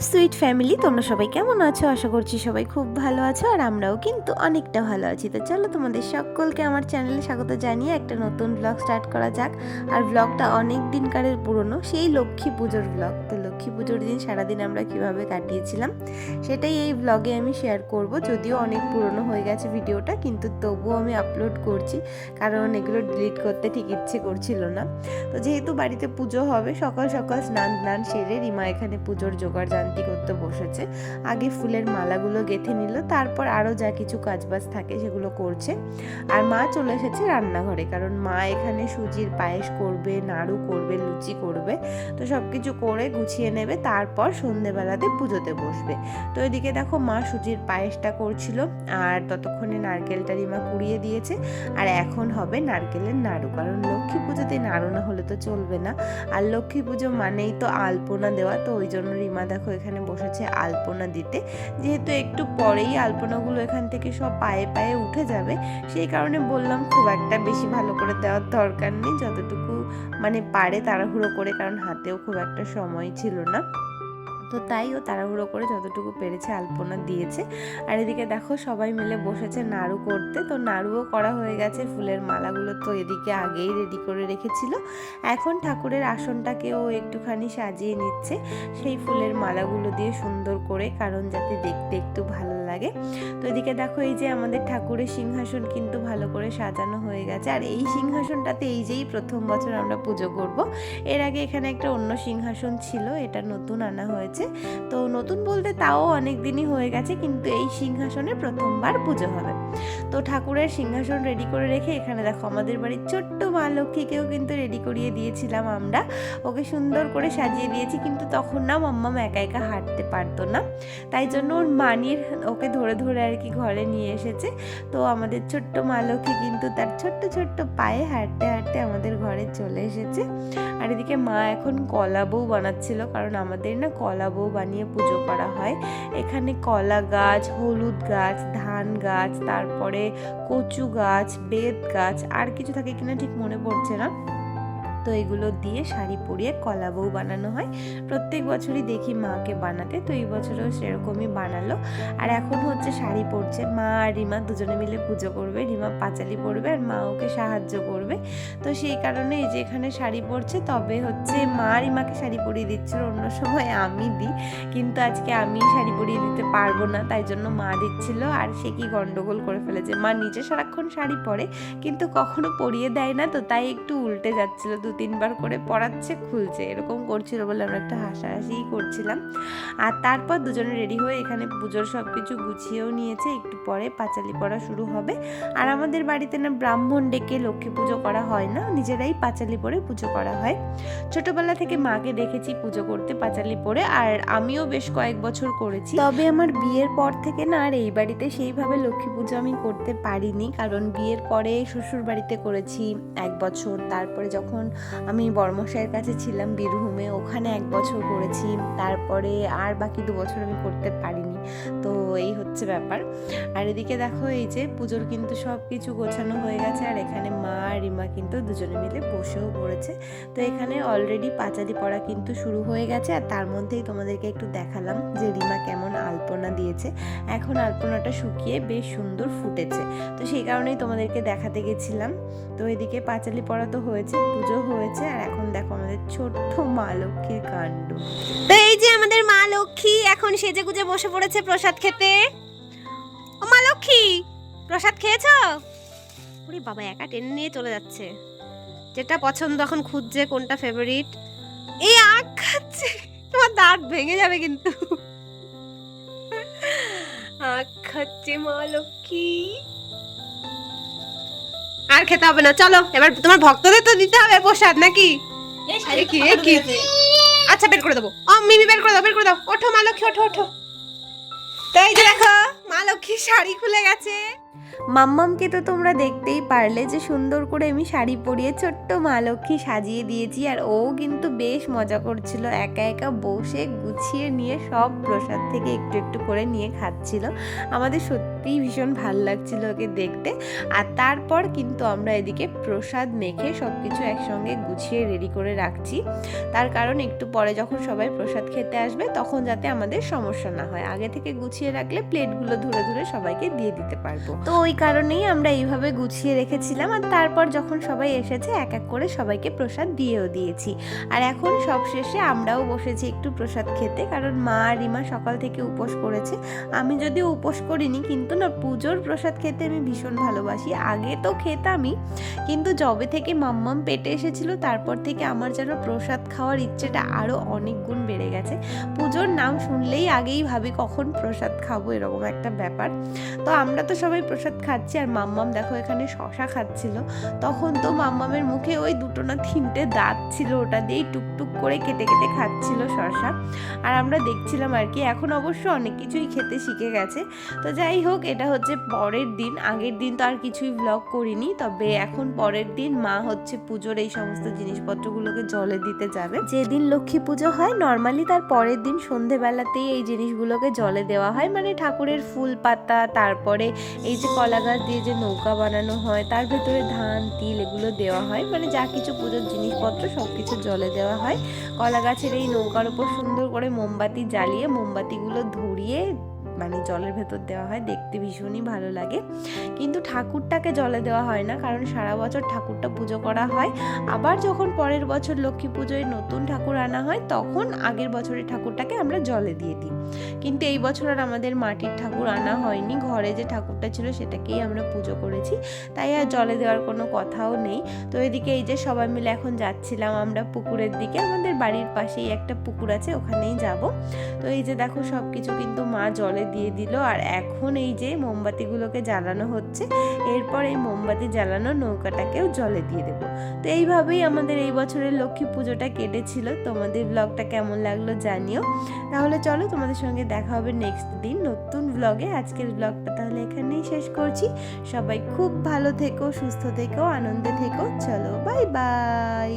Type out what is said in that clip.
Sweet family, তোমরা সবাই কেমন আছো? আশা করছি সবাই খুব ভালো আছো, আর আমরাও কিন্তু অনেকটা ভালো আছি। তো চলো তোমাদের সকলকে আমার চ্যানেলে স্বাগত জানিয়ে একটা নতুন ব্লগ স্টার্ট করা যাক। আর ব্লগটা অনেক দিনকারের পুরনো, সেই লক্ষ্মী পুজোর ব্লগ। তো লক্ষ্মী পুজোর দিন সারাদিন আমরা কিভাবে কাটিয়েছিলাম সেটাই এই ব্লগে আমি শেয়ার করব। যদিও অনেক পুরনো হয়ে গেছে ভিডিওটা, কিন্তু তবুও আমি আপলোড করছি, কারণ এগুলো ডিলিট করতে ঠিক ইচ্ছে করছিল না। তো যেহেতু বাড়িতে পুজো হবে, সকাল সকাল স্নান সেরে রিমা এখানে পুজোর জোগাড় জান্তি করতে বসেছে। আগে ফুলের মালাগুলো গেঁথে নিল, তারপর আরও যা কিছু কাজবাজ থাকে সেগুলো করছে। আর মা চলে এসেছে রান্নাঘরে, কারণ মা এখানে সুজির পায়েস করবে, নাড়ু করবে, লুচি করবে। তো সব কিছু করে গুছিয়ে নেবে, তারপর সন্ধেবেলাতে পুজোতে বসবে। তো এদিকে দেখো মা সুজির পায়েসটা করছিল, আর ততক্ষণে নারকেলটা রিমা কুড়িয়ে দিয়েছে। আর এখন হবে নারকেলের নাড়ু, কারণ লক্ষ্মী পুজোতে নাড়ু না হলে তো চলবে না। আর লক্ষ্মী পুজো মানেই তো আলপনা দেওয়া, তো ওই জন্য রিমা দেখো এখানে বসেছে আলপনা দিতে। যেহেতু একটু পরেই আলপনাগুলো এখান থেকে সব পায়ে পায়ে উঠে যাবে, সেই কারণে বললাম খুব একটা বেশি ভালো করে দেওয়ার দরকার নেই, যতটুকু মানে পারে তাড়াহুড়ো করে, কারণ হাতেও খুব একটা সময় ছিল না। তো তাই ও তাড়াহুড়ো করে যতটুকু পেরেছে আলপনা দিয়েছে। আর এদিকে দেখো সবাই মিলে বসেছে নাড়ু করতে। তো নাড়ুও করা হয়ে গেছে, ফুলের মালাগুলো তো এদিকে আগেই রেডি করে রেখেছিল। এখন ঠাকুরের আসনটাকেও একটুখানি সাজিয়ে নিচ্ছে সেই ফুলের মালাগুলো দিয়ে সুন্দর করে, কারণ যাতে দেখতে একটু ভালো লাগে। তো এদিকে দেখো এই যে আমাদের ঠাকুরের সিংহাসন কিন্তু ভালো করে সাজানো হয়ে গেছে। আর এই সিংহাসনটাতে এই যেই প্রথম বছর আমরা পুজো করব। এর আগে এখানে একটা অন্য সিংহাসন ছিল, এটা নতুন আনা হয়েছে। তো নতুন বলতে তাও অনেক দিনই হয়ে গেছে, কিন্তু এই সিংহাসনে প্রথমবার পুজো হবে। তো ঠাকুরের সিংহাসন রেডি করে রেখে এখানে দেখো আমাদের বাড়ির ছোট্ট মা লক্ষ্মীকেও কিন্তু রেডি করিয়ে দিয়েছিলাম আমরা। ওকে সুন্দর করে সাজিয়ে দিয়েছি, কিন্তু তখন না মাম্মাম একা একা হাঁটতে পারতো না, তাই জন্য ওর মানির ওকে ধরে ধরে আর কি ঘরে নিয়ে এসেছে। তো আমাদের ছোট্ট মা লক্ষ্মী কিন্তু তার ছোট্ট ছোট্ট পায়ে হাঁটতে হাঁটতে আমাদের ঘরে চলে এসেছে। আর এদিকে মা এখন কলা বউ বানাচ্ছিল, কারণ আমাদের না কলা বউ বানিয়ে পুজো করা হয়। এখানে কলা গাছ, হলুদ গাছ, ধান গাছ, তারপরে কচু গাছ, বেত গাছ, আর কিছু থাকে কিনা ঠিক মনে পড়ছে না। তো এগুলো দিয়ে শাড়ি পরিয়ে কলা বউ বানানো হয়। প্রত্যেক বছরই দেখি মাকে বানাতে, তো এই বছরও সেরকমই বানালো। আর এখন হচ্ছে শাড়ি পরছে মা আর রিমা, দুজনে মিলে পুজো করবে। রিমা পাঁচালি পরবে আর মা ওকে সাহায্য করবে। তো সেই কারণে এই যে এখানে শাড়ি পরছে, তবে হচ্ছে মা রিমাকে শাড়ি পরিয়ে দিচ্ছিল, অন্য সময় আমি দিই, কিন্তু আজকে আমি শাড়ি পরিয়ে দিতে পারবো না, তাই জন্য মা দিচ্ছিল। আর সে কি গন্ডগোল করে ফেলেছে, মা নিজে সারাক্ষণ শাড়ি পরে কিন্তু কখনো পরিয়ে দেয় না, তো তাই একটু উল্টে যাচ্ছিল, 2-3 বার করে পরাচ্ছে খুলছে, এরকম করছিল বলে আমরা একটা হাসাহাসিই করছিলাম। আর তারপর দুজনে রেডি হয়ে এখানে পুজোর সব কিছু গুছিয়েও নিয়েছে। একটু পরে পাঁচালি পড়া শুরু হবে। আর আমাদের বাড়িতে না ব্রাহ্মণ ডেকে লক্ষ্মী পুজো করা হয় না, নিজেরাই পাঁচালি পড়ে পুজো করা হয়। ছোটবেলা থেকে মাকে দেখেছি পুজো করতে পাঁচালি পড়ে, আর আমিও বেশ কয়েক বছর করেছি। তবে আমার বিয়ের পর থেকে না আর এই বাড়িতে সেইভাবে লক্ষ্মী পুজো আমি করতে পারিনি, কারণ বিয়ের পরে শ্বশুর বাড়িতে করেছি 1 বছর, তারপরে যখন আমি বড়মশাইয়ের কাছে ছিলাম বীরভূমে, ওখানে 1 বছর করেছি, তারপরে আর বাকি 2 বছর আমি করতে পারিনি। তো এই হচ্ছে ব্যাপার। আর এদিকে দেখো এই যে পুজোর কিন্তু সব কিছু গোছানো হয়ে গেছে, আর এখানে মা আর রিমা কিন্তু দুজনে মিলে বসেও পড়েছে। তো এখানে অলরেডি পাঁচালি পড়া কিন্তু শুরু হয়ে গেছে, আর তার মধ্যেই তোমাদেরকে একটু দেখালাম যে রিমা কেমন আলপনা দিয়েছে। এখন আলপনাটা শুকিয়ে বেশ সুন্দর ফুটেছে, তো সেই কারণেই তোমাদেরকে দেখাতে গেছিলাম। তো এদিকে পাঁচালি পড়া তো হয়েছে, পুজো হয়েছে, আর এখন দেখো আমাদের ছোট্ট মা লক্ষ্মীর কাণ্ড। তো এই যে আমাদের মা লক্ষ্মী এখন সেজে গুজে বসে পড়েছে প্রসাদ খেতে। ও মা লক্ষ্মী, প্রসাদ খেয়েছো? ওরে বাবা, একা টেনে নিয়ে চলে যাচ্ছে। যেটা পছন্দ এখন খুঁজছে, কোনটা ফেভারিট। এই আখ খাচ্ছে, তোমার দাঁত ভেঙে যাবে কিন্তু। আখ খাচ্ছে মা লক্ষ্মী। আর খেতে হবে না, চলো এবার তোমার ভক্তদের তো দিতে হবে প্রসাদ নাকি? আচ্ছা বের করে দেবো, মিমি বের করে দাও, বের করে দাও। ওঠো মা লক্ষ্মী, ওঠো ওঠো। তাই যে দেখো মা লক্ষ্মী শাড়ি খুলে গেছে। মাম্মামকে তো তোমরা দেখতেই পারলে যে সুন্দর করে আমি শাড়ি পরিয়ে ছোট্ট মা লক্ষ্মী সাজিয়ে দিয়েছি, আর ও কিন্তু বেশ মজা করছিল, একা একা বসে গুছিয়ে নিয়ে সব প্রসাদ থেকে একটু একটু করে নিয়ে খাচ্ছিল। আমাদের সত্যিই ভীষণ ভালো লাগছিল ওকে দেখতে। আর তারপর কিন্তু আমরা এদিকে প্রসাদ মেখে সব কিছু একসঙ্গে গুছিয়ে রেডি করে রাখছি, তার কারণ একটু পরে যখন সবাই প্রসাদ খেতে আসবে তখন যাতে আমাদের সমস্যা না হয়, আগে থেকে গুছিয়ে রাখলে প্লেটগুলো ধরে ধরে সবাইকে দিয়ে দিতে পারবো। তো ওই কারণেই আমরা এইভাবে গুছিয়ে রেখেছিলাম। আর তারপর যখন সবাই এসেছে এক এক করে সবাইকে প্রসাদ দিয়েও দিয়েছি। আর এখন সব শেষে আমরাও বসেছি একটু প্রসাদ খেতে, কারণ মা আর রিমা সকাল থেকে উপোস করেছে। আমি যদিও উপোস করিনি, কিন্তু না পুজোর প্রসাদ খেতে আমি ভীষণ ভালোবাসি। আগে তো খেতামই, কিন্তু যবে থেকে মাম্মাম পেটে এসেছিল তারপর থেকে আমার যেন প্রসাদ খাওয়ার ইচ্ছেটা আরও অনেক গুণ বেড়ে গেছে। পুজোর নাম শুনলেই আগেই ভাবি কখন প্রসাদ খাবো, এরকম একটা ব্যাপার। তো আমরা তো সবাই প্রসাদ খাচ্ছি, আর মাম্মাম দেখো এখানে শশা খাচ্ছিল। তখন তো মাম্মামের মুখে ওই দুটো না তিনটে দাঁত ছিল, ওটা দিয়েই টুকটুক করে কেটে কেটে খাচ্ছিল শশা। আর আমরা দেখছিলাম আর কি। এখন অবশ্য অনেক কিছুই খেতে শিখে গেছে। তো যাই হোক, এটা হচ্ছে পরের দিন। আগের দিন তো আর কিছুই ব্লগ করিনি, তবে এখন পরের দিন মা হচ্ছে পুজোর এই সমস্ত জিনিসপত্রগুলোকে জলে দিতে যাবে। যেদিন লক্ষ্মী পুজো হয় নর্মালি তার পরের দিন সন্ধেবেলাতেই এই জিনিসগুলোকে জলে দেওয়া হয়, মানে ঠাকুরের ফুল পাতা, তারপরে এই যে কলা গাছ দিয়ে যে নৌকা বানানো হয়, তার ভেতরে ধান তিল এগুলো দেওয়া হয়, মানে যা কিছু পুজোর জিনিসপত্র সব কিছু জলে দেওয়া হয়। কলা গাছের এই নৌকার উপর সুন্দর করে মোমবাতি জ্বালিয়ে মোমবাতিগুলো ধরিয়ে মানে জলের ভেতর দেওয়া হয়, দেখতে ভীষণই ভালো লাগে। কিন্তু ঠাকুরটাকে জলে দেওয়া হয় না, কারণ সারা বছর ঠাকুরটা পুজো করা হয়। আবার যখন পরের বছর লক্ষ্মী পুজোয় নতুন ঠাকুর আনা হয় তখন আগের বছরের ঠাকুরটাকে আমরা জলে দিয়ে দিই। কিন্তু এই বছর আর আমাদের মাটির ঠাকুর আনা হয়নি, ঘরে যে ঠাকুরটা ছিল সেটাকেই আমরা পুজো করেছি, তাই আর জলে দেওয়ার কোনো কথাও নেই। তো এদিকে এই যে সবাই মিলে এখন যাচ্ছিলাম আমরা পুকুরের দিকে, আমাদের বাড়ির পাশেই একটা পুকুর আছে, ওখানেই যাব। তো এই যে দেখো সব কিছু কিন্তু মা জলে দিয়ে দিল, আর এখন এই যে মোমবাতিগুলোকে জ্বালানো হচ্ছে, এরপর এই মোমবাতি জ্বালানো নৌকাটাকেও জলে দিয়ে দেবো। তো এইভাবেই আমাদের এই বছরের লক্ষ্মী পুজোটা কেটেছিল। তোমাদের ব্লগটা কেমন লাগলো জানিও। তাহলে চলো, তোমাদের সঙ্গে দেখা হবে নেক্সট দিন নতুন ব্লগে। আজকের ব্লগটা তাহলে এখানেই শেষ করছি। সবাই খুব ভালো থেকো, সুস্থ থেকো, আনন্দে থেকো। চলো, বাই বাই।